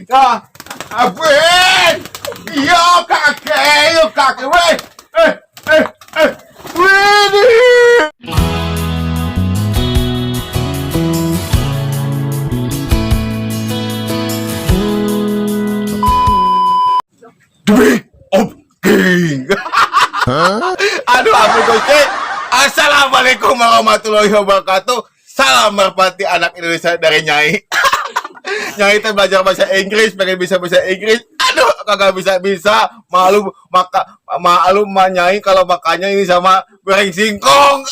Ya, Apin! Yo kakek, weh! Widih! Dwi of King. Aduh, Apin Oke. Assalamualaikum warahmatullahi wabarakatuh. Salam merpati anak Indonesia dari Nyai. Nyai itu belajar bahasa Inggris, pengen bisa bahasa Inggris. Aduh, kagak bisa. Malu Nyai kalau makannya ini sama goreng singkong.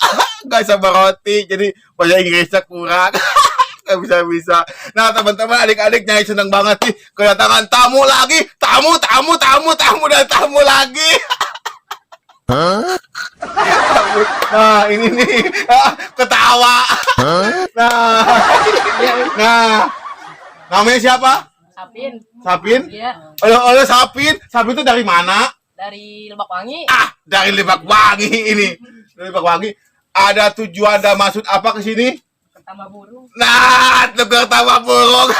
Gak sama roti, jadi bahasa Inggrisnya kurang. Gak bisa. Nah, teman-teman, adik-adik, Nyai seneng banget nih kedatangan tamu lagi. Tamu dan tamu lagi. Nah, ini nih ketawa. Nah, namanya siapa? Sapin? Iya. Oleh Sapin itu dari mana? Dari Lebak Wangi. Dari Lebak Wangi ini. Dari Lebak Wangi. Ada tujuan, ada maksud apa ke sini? Pertama burung. Nah, tukar tambah burung.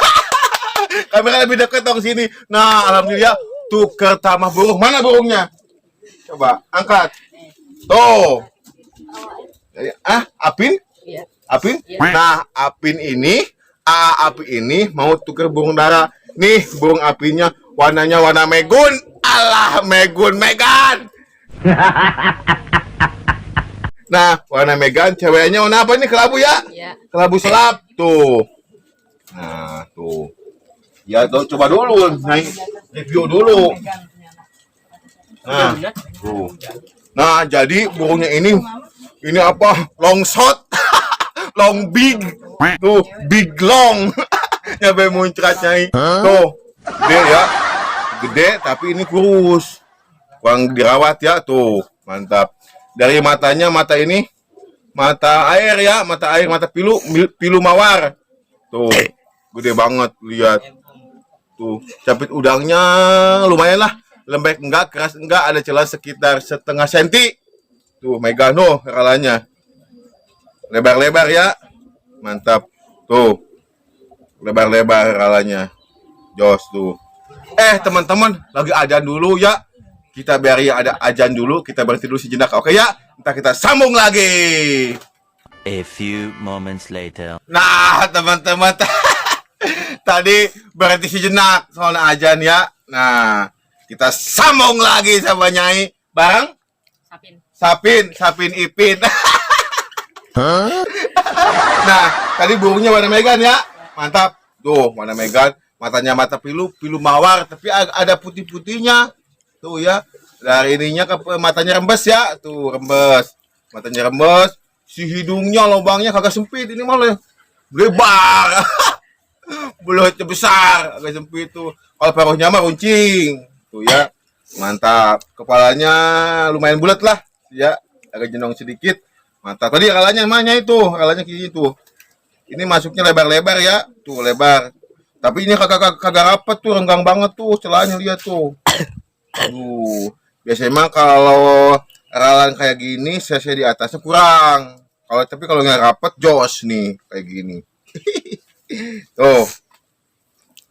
Kamera lebih dekat dong sini. Nah, alhamdulillah tukar tambah burung. Mana burungnya? Coba angkat. Tuh. Apin? Iya. Apin? Iya. Nah, Apin ini mau tuker burung dara. Nih, burung Apinnya warnanya warna Megun. Alah, Megan. Nah, warna Megan, ceweknya warna apa nih? Kelabu ya? Iya. Kelabu selap. Tuh. Nah, tuh. Ya, tuh, coba dulu. Naik review dulu. Nah, tuh. Nah, jadi burungnya ini apa? Long shot. Long big. Tuh, big long. Nyampe muncrat Nyai. Tuh. Gede ya. Gede tapi ini kurus. Kurang dirawat ya, tuh. Mantap. Dari matanya, mata ini mata air ya, mata pilu mawar. Tuh. Gede banget, lihat. Tuh, capit udangnya lumayan lah. Lembek enggak, keras enggak, ada celah sekitar setengah senti. Tuh, Megano kalanya. Lebar-lebar ya. Mantap. Tuh. Lebar-lebar kalanya. Jos tuh. Teman-teman, lagi ajan dulu ya. Kita biar ya ada ajan dulu, kita berhenti dulu sejenak. Oke ya? Ntar kita sambung lagi. A few moments later. Nah, teman-teman. Tadi berhenti sejenak soalnya ajan ya. Nah, kita sambung lagi sama Nyai bareng Sapin Ipin. Nah, tadi burungnya warna Megan ya. Mantap. Tuh, warna Megan, matanya mata pilu mawar, tapi ada putih-putihnya. Tuh ya. Dari ininya ke matanya rembes ya. Tuh, rembes. Matanya rembes, si hidungnya lubangnya kagak sempit, ini malah lebar. Mulutnya besar, agak sempit tuh. Kalau paruhnya mah runcing. Tuh ya, mantap. Kepalanya lumayan bulat lah, ya, agak jenong sedikit. Mantap. Tadi kalanya mana itu? Kalanya kayak gitu. Ini masuknya lebar-lebar ya, tuh lebar. Tapi ini kagak rapet tuh, renggang banget tuh, celahnya lihat tuh. Tuh, biasanya mah kalau ralan kayak gini, cc di atasnya kurang. Tapi kalau nggak rapet, jos nih kayak gini. Tuh,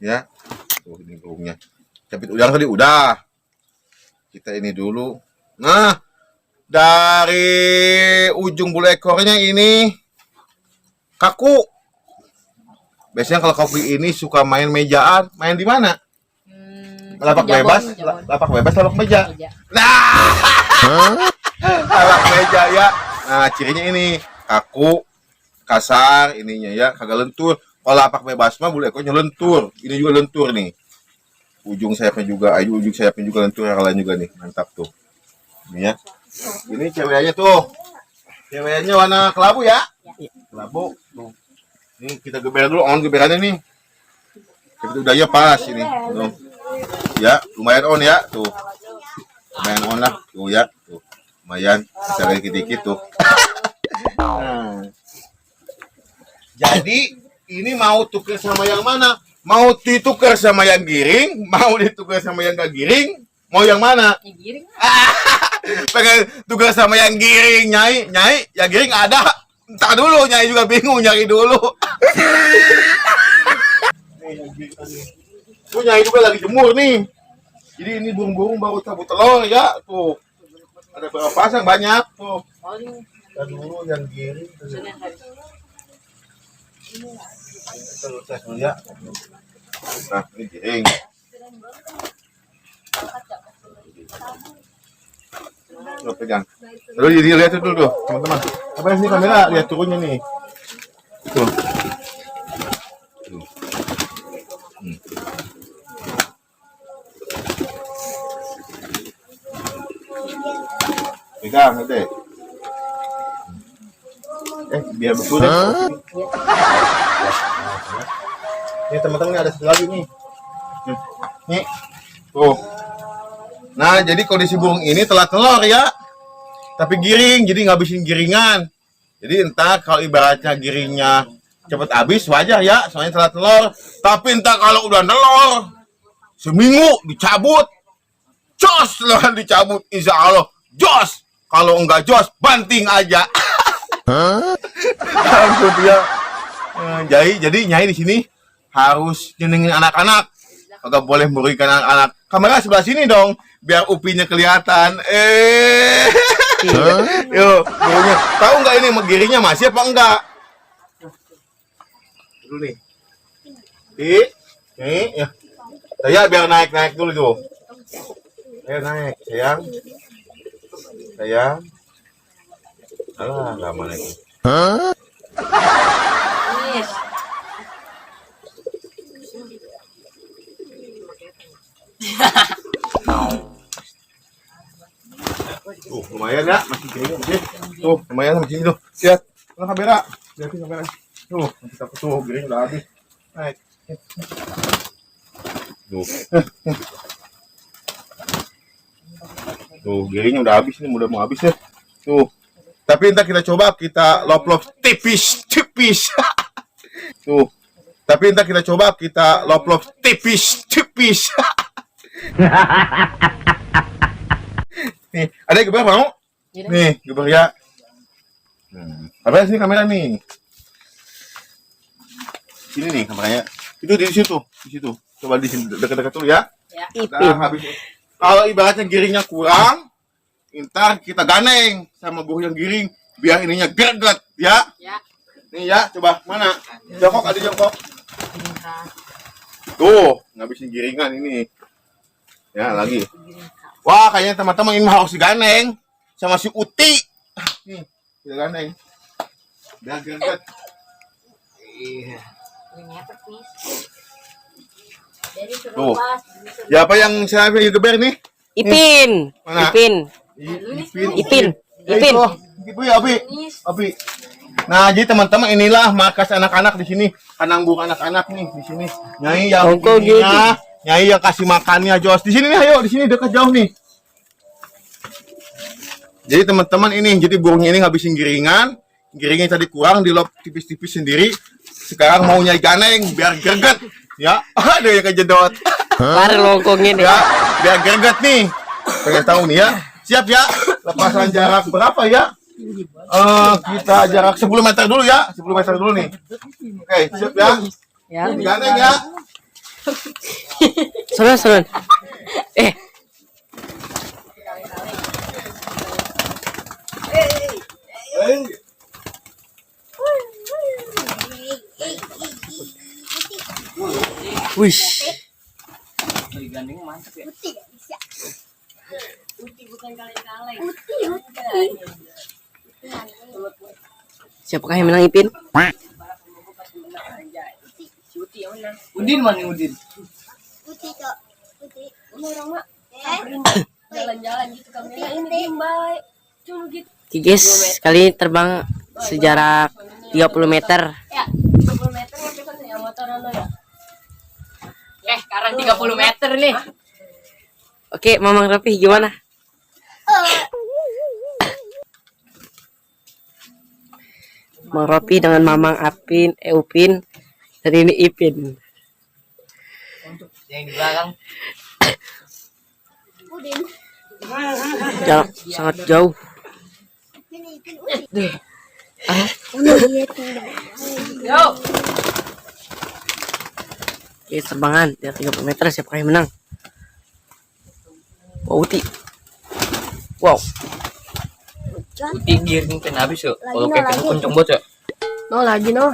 ya, tuh ini burungnya. Capit udang tadi udah. Kita ini dulu. Nah, dari ujung bulu ekornya ini kaku. Biasanya kalau kaku ini suka main mejaan. Main di mana? Lapak bebas, lapak meja. Nah, lapak meja ya. Nah, cirinya ini kaku, kasar ininya ya, kagak lentur. Kalau lapak bebas mah bulu ekornya lentur. Ini juga lentur nih. Ujung sayapnya juga lentur, kalian juga nih, mantap tuh. Ini ya. Ini ceweknya tuh. Ceweknya warna kelabu ya? Kelabu. Tuh. Ini kita geber dulu, geberannya nih. Kita udah ya pas ini. Tuh. Ya, lumayan on ya, tuh. Lumayan on lah, tuh ya, tuh. Lumayan, bisa dikit-dikit tuh. Nah. Jadi, ini mau tuker sama yang mana? Mau ditukar sama yang giring, mau ditukar sama yang gak giring, mau yang mana? Yang giring. Pengen tukar sama yang giring, Nyai, yang giring ada. Entar dulu, Nyai juga bingung nyari dulu. Tuh Nyai juga lagi jemur nih. Jadi ini burung-burung baru cabut telur ya. Tuh. Ada berapa pasang banyak tuh. Kita dulu yang giring. Terus tes dulu ya. Nah, ini giring. Tuh pegang. Terus jadi lihat itu tuh, teman-teman. Apa sih kamera? Lihat turunnya nih. Tuh. Tuh. Pegang, udah. Biar betul deh. Ini teman-teman ada satu lagi nih. Nih. Tuh. Nah, jadi kondisi burung ini telat telur ya. Tapi giring, jadi ngabisin giringan. Jadi entah kalau ibaratnya giringnya cepet habis wajar ya, soalnya telat telur. Tapi entah kalau udah telur seminggu dicabut. Jos lah dicabut, insya Allah jos. Kalau enggak jos, banting aja. Ampun dia. Jadi Nyai di sini harus nyenengin anak-anak. Kagak boleh merugikan anak-anak. Kamera sebelah sini dong, biar upinya kelihatan. Yo, burungnya. Tahu nggak ini giringnya masih apa enggak? Dulu nih. Nih, ya. Saya biar naik dulu tuh. Ayo naik, sayang. Sayang. Alah, nggak mau naik. Tuh, lumayan ya, masih giring masih. Tuh, lumayan masih tuh. Lihat, mana kamera? Lihatin kamera. Tuh, kita tuh giring udah habis. Naik. Tuh. Tuh, giringnya udah habis nih, udah mau habis ya. Tuh. Tapi ntar kita coba kita lop-lop tipis. Tuh. Tapi ntar kita coba kita lop-lop tipis. Nih, ada yang geber mau? Nih, geber ya. Apa sih kamera nih? Sini nih kameranya. Itu di situ. Coba di sini dekat-dekat dulu ya. Nah, habis. Kalau ibaratnya giringnya kurang, ntar kita ganeng sama burung yang giring biar ininya greget ya. Nih ya, coba mana? Jongkok, ada jongkok. Tuh, ngabisin giringan ini. Ya, lagi. Wah, kayaknya teman-teman ini harus diganeng sama si Uti. Nih, kita ganeng. Biar greget. Iya. Tuh. Siapa yang siapa yang geber nih? Ipin. Mana? Ipin. Ibu ya, Abi. Nah, jadi teman-teman inilah markas anak-anak di sini, kandang burung anak-anak nih di sini. Nyai yang ininya, Nyai yang kasih makannya Jos. Di sini nih, ayo di sini dekat jauh nih. Jadi teman-teman ini, jadi burungnya ini ngabisin giringan, giringnya tadi kurang di lop tipis-tipis sendiri. Sekarang mau Nyai ganeng biar greget. Ya, ada yang kejedot. Lari longkongin ya, biar greget nih. Pengen tahu nih ya. Siap ya. Lepasan jarak berapa ya? Kita jarak 10 meter dulu ya. 10 meter dulu nih. Oke, siap ya. Ya. Ganeng ya. Serun. Wish. Digandeng mantap ya. Uti bukan kaleng-kaleng. Siapakah yang menang Ipin? Si Uti yang menang. Udin mana Udin? Uti kok. Uti. Ini orang mak. Jalan-jalan gitu kamera ini diem baik. Cuma gitu. Oke guys, kali ini terbang sejarak 30 meter. Ya, 30 meter ya kan ya motoran lo ya. Sekarang 30 meter nih. Oke, Mamang Rapi gimana? Mamang Rapi dengan Mamang Upin, dan ini Ipin. Yang di belakang. Udin. Jarak sangat jauh. Yo. Oke, terbangan di atas 30 meter. Siapa yang menang? Wow, Uti. Wow. Putih giring kan habis yuk. Lagi, Kalau no, kayak lagi. kenceng bocah. No, lagi no.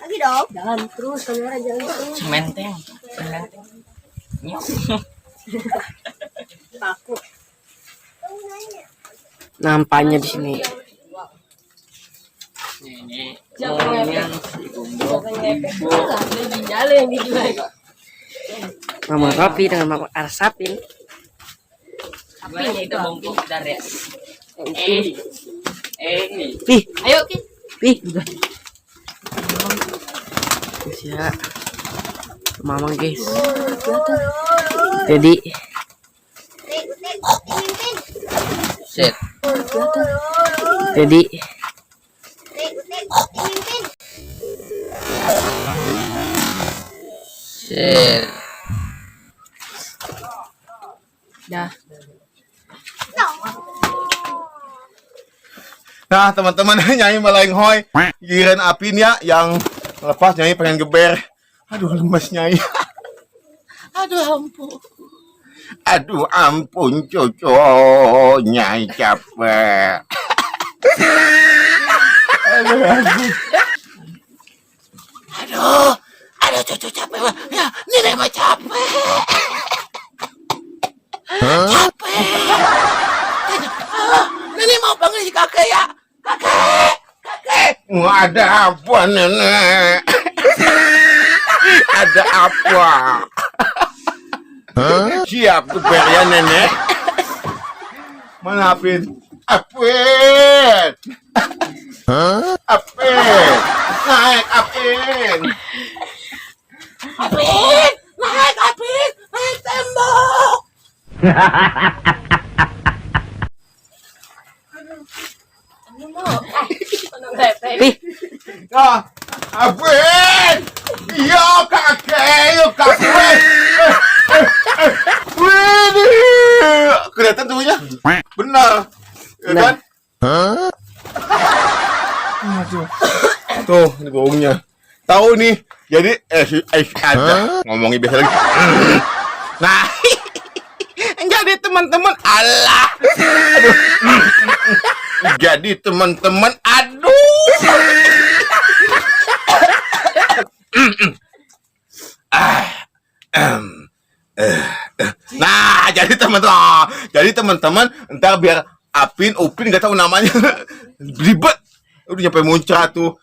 Lagi dong. Jalan terus, kamera jalan terus. Sementeng. Nyok. Takut. Nampaknya di sini. Ini Jangan ngomongnya si Gombo. Lagi jalan yang dijual. Mama Rapi dengan Mama Arsapin. Gimana kita bongkok dari ya? Oke. Nih. Ayo, Ki. Pi. Ya. Mamang, guys. Jadi, Set. jadi Set. dah. Nah, teman-teman, Nyai Maleng Hoy, giliran Apin ya yang lepas. Nyai pengen geber. Aduh, lemes Nyai. Aduh ampun cucu, Nyai capek. Aduh cucu capek. Ya, Nenek mah capek. Capek. Nenek mau panggil si kakek ya. Kakek. Ada apa Nenek? Ada apa? Siap geber ya Nenek. Mana Apin? Apin. Apin. Naik Apin. Apin. Naik Apin. Naik tembok. Pi. Ah, Apin. Yo kakek. Wih, kelihatan tubuhnya. Benar. Ya kan? Aduh. Tuh, ini bohongnya. Tahu nih. Jadi ada ngomongin biasa lagi. Nah, jadi teman-teman Allah. Aduh. Jadi teman-teman aduh. Nah, jadi teman-teman, entar biar Apin, Upin nggak tahu namanya, ribet. Udah nyampe muncrat tuh.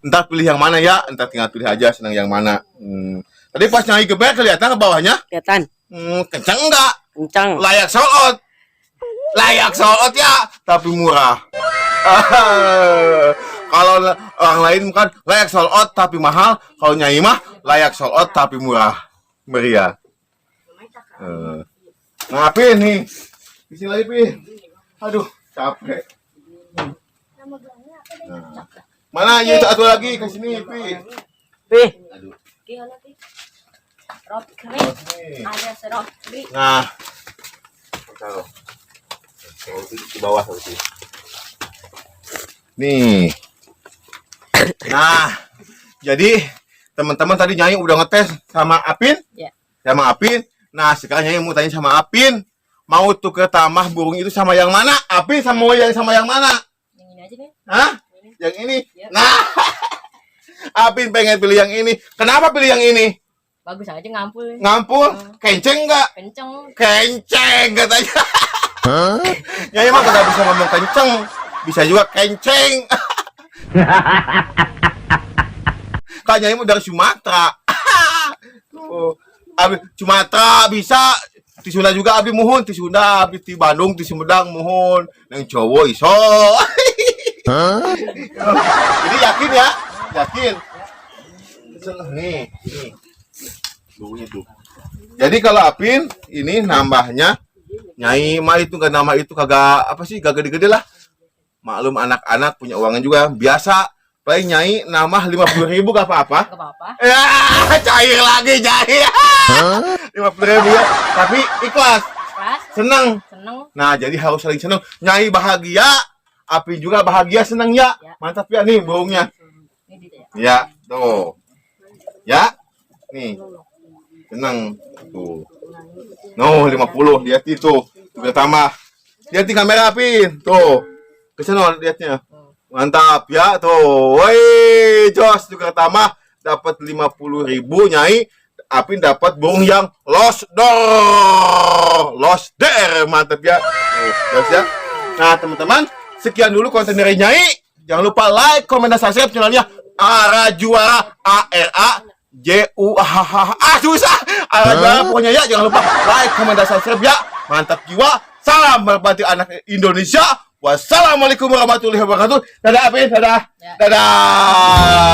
Entar pilih yang mana ya, entar tinggal pilih aja senang yang mana. Tadi pas Nyai geber kelihatan ke bawahnya, Kelihatan. kencang enggak? Kencang. Layak sold out ya, tapi murah. Kalau orang lain kan layak sold out tapi mahal, kalau Nyai mah layak sold out tapi murah, meriah. Nah, Pin nih, di sini lagi Pin. Aduh, capek. Nah. Mana itu satu lagi ke sini Pin. Pi. Aduh. Nih. Ada serok. Nah, taruh. Di bawah seperti. Nih. Nah, jadi teman-teman tadi Nyai udah ngetes sama Apin, Ya. sama Apin. Nah, sekarang Nyai mau tanya sama Apin, mau tuker tamah burung itu sama yang mana? Apin sama yang mana? Yang ini aja nih. Hah? Yang ini? Ya. Nah, Apin pengen pilih yang ini. Kenapa pilih yang ini? Bagus aja ngampul. Ngampul? Kenceng nggak? Kenceng. Kenceng katanya. Nyai mah nggak bisa ngomong kenceng, bisa juga kenceng. Kan Nyai mah dari Sumatera. Oh, abis Sumatera bisa, di Sunda juga abis muhun, di Sunda abis di Bandung, di Sumedang muhun, yang cowok iso. Jadi yakin ya, yakin. Nih, dulunya tuh. Jadi kalau Apin ini nambahnya Nyai mah itu gak nama itu kagak apa sih, gak gede-gede lah. Maklum anak-anak punya uangan juga biasa. Paling Nyai nambah 50.000 gak apa-apa. Gak apa-apa. Ya, cair lagi cair. 50.000 ya. Tapi ikhlas, Kelas. senang. Seneng. Nah, jadi harus saling senang. Nyai bahagia, Apin juga bahagia senang ya. Ya. Mantap ya nih bohongnya. Ya, tuh. Ya. Nih. Tenang. Tuh. No, 50. Lihat itu. Udah tambah. Lihat di kamera, Pin. Tuh. Ke sana lihatnya. Mantap ya. Tuh. Woi, jos juga tambah. Dapat 50.000, Nyai. Apin dapat burung yang lost door. Lost there. Mantap ya. Tuh, jos ya. Nah, teman-teman, sekian dulu konten dari Nyai. Jangan lupa like, komen, dan subscribe channelnya Ara Juara, ARAJUHH. Susah. Ara Juara pokoknya ya. Jangan lupa like, komen, dan subscribe ya. Mantap jiwa. Salam merpati anak Indonesia. Wassalamualaikum warahmatullahi wabarakatuh. Dadah, Apin. Dadah. Dadah.